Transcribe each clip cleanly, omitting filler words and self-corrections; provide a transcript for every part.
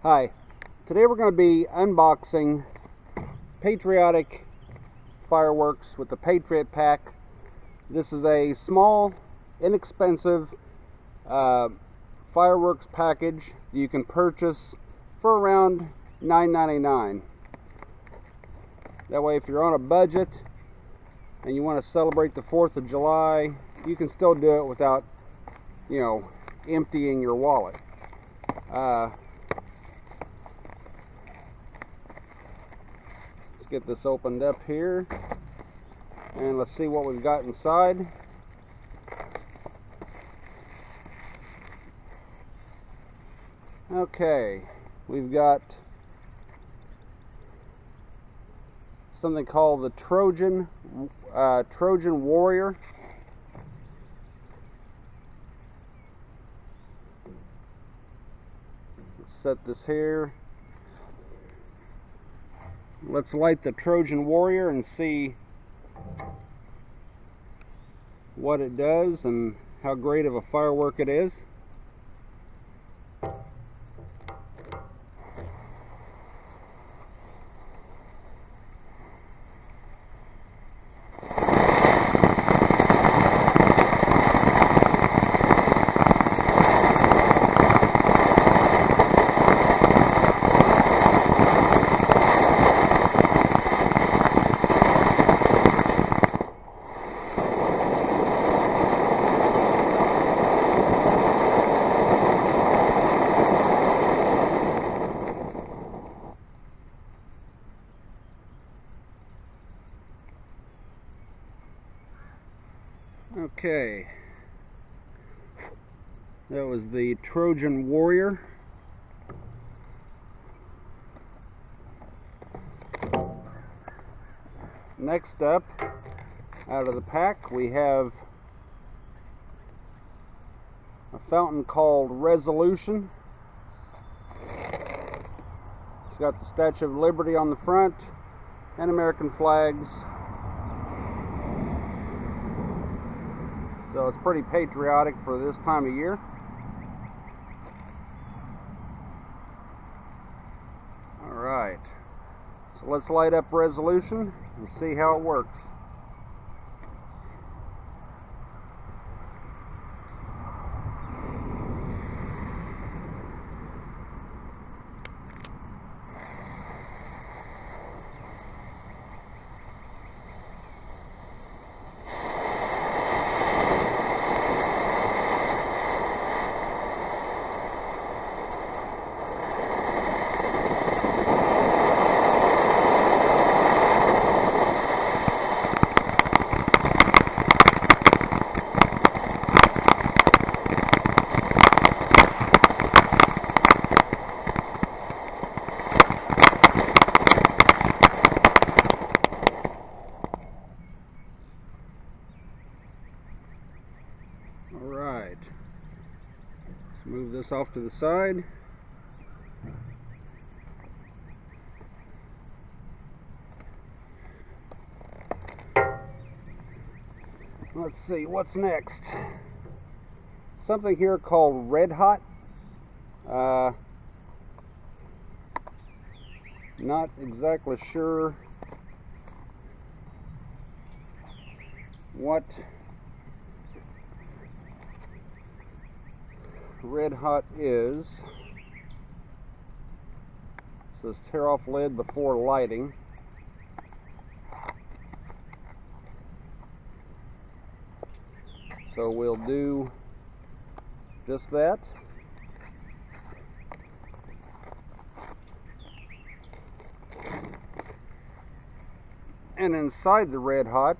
Hi, today we're going to be unboxing Patriotic fireworks with the Patriot pack. This is a small, inexpensive fireworks package you can purchase for around $9.99. That way, if you're on a budget and you want to celebrate the 4th of July, you can still do it without, emptying your wallet. Get this opened up here and let's see what we've got inside. Okay, we've got something called the Trojan Warrior. Let's set this here. Let's light the Trojan Warrior and see what it does and how great of a firework it is. Okay, that was the Trojan Warrior. Next up, out of the pack, we have a fountain called Resolution. It's got the Statue of Liberty on the front and American flags. So it's pretty patriotic for this time of year. Alright, so let's light up Resolution and see how it works. Alright, let's move this off to the side. Let's see, what's next? Something here called Red Hot. Not exactly sure what Red Hot is. It says tear off lid before lighting. So we'll do just that. And inside the Red Hot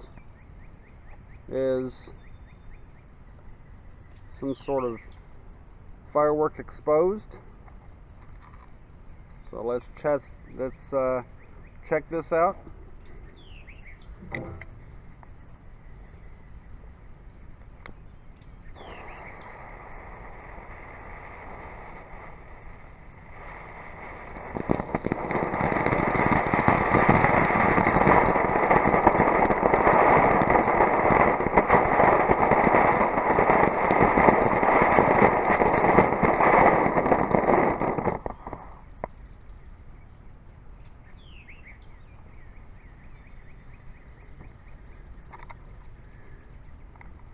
is some sort of firework exposed. So let's check this out.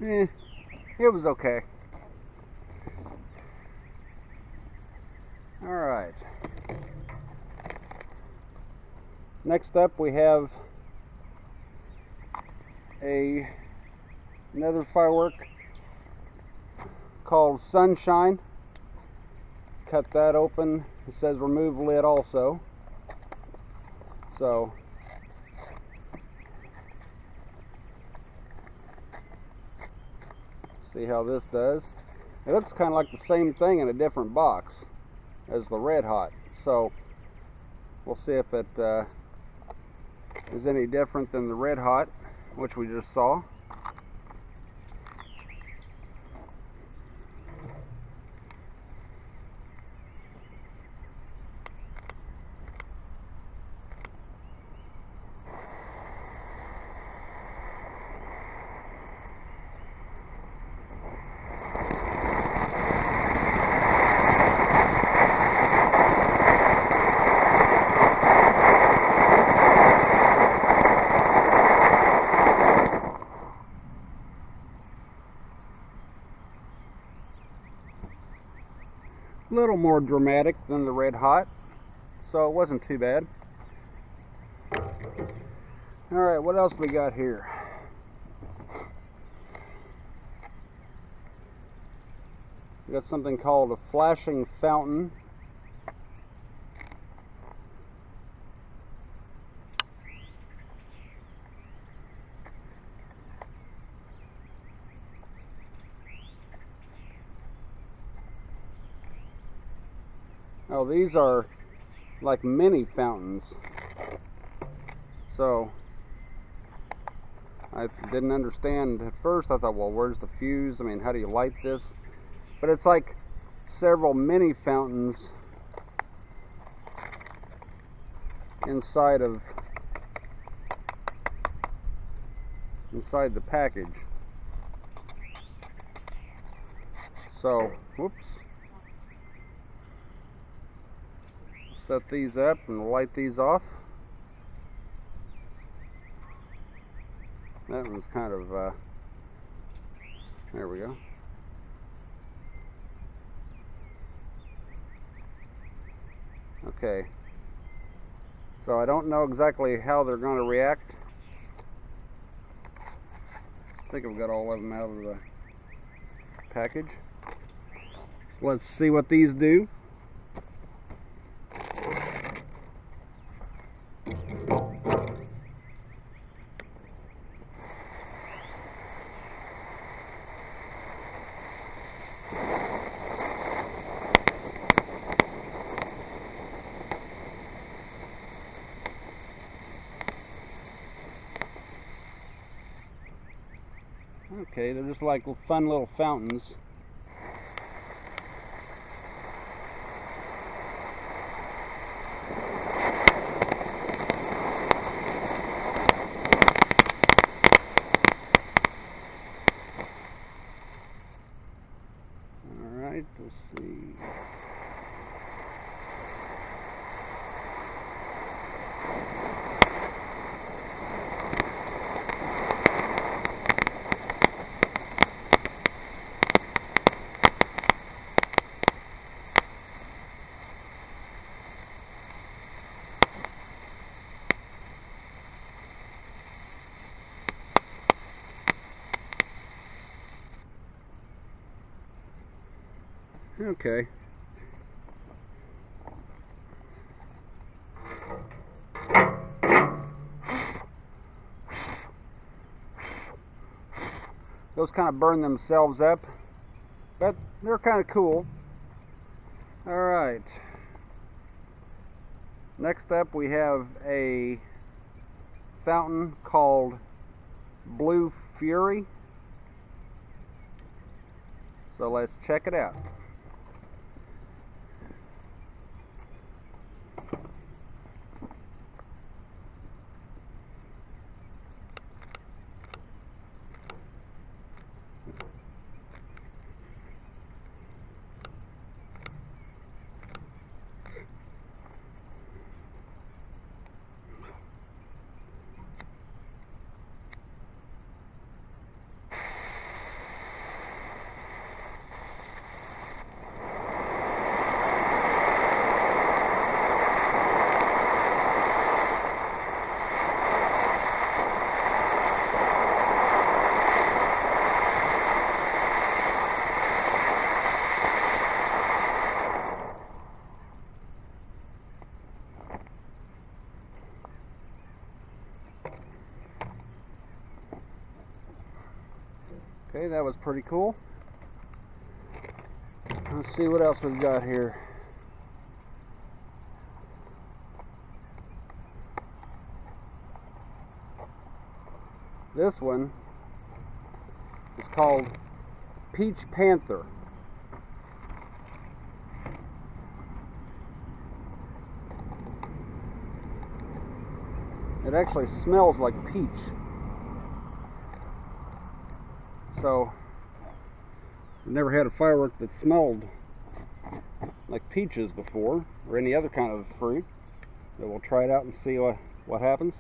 it was okay. Alright. Next up we have another firework called Sunshine. Cut that open. It says remove lid also. So see how this does. It looks kind of like the same thing in a different box as the Red Hot. So we'll see if it is any different than the Red Hot, which we just saw. A little more dramatic than the Red Hot, so it wasn't too bad. Alright, what else we got here? We got something called a flashing fountain. Oh, these are like mini fountains. So I didn't understand at first. I thought, well, where's the fuse? I mean, how do you light this? But it's like several mini fountains inside the package. So, whoops. Set these up and light these off. That one's kind of, there we go. Okay. So I don't know exactly how they're going to react. I think I've got all of them out of the package. Let's see what these do. Okay, they're just like fun little fountains. Alright, let's see. Okay. Those kind of burn themselves up, but they're kind of cool. Alright. Next up we have a fountain called Blue Fury. So let's check it out. Okay, that was pretty cool. Let's see what else we've got here. This one is called Peach Panther. It actually smells like peach. So, I've never had a firework that smelled like peaches before, or any other kind of fruit. So we'll try it out and see what happens.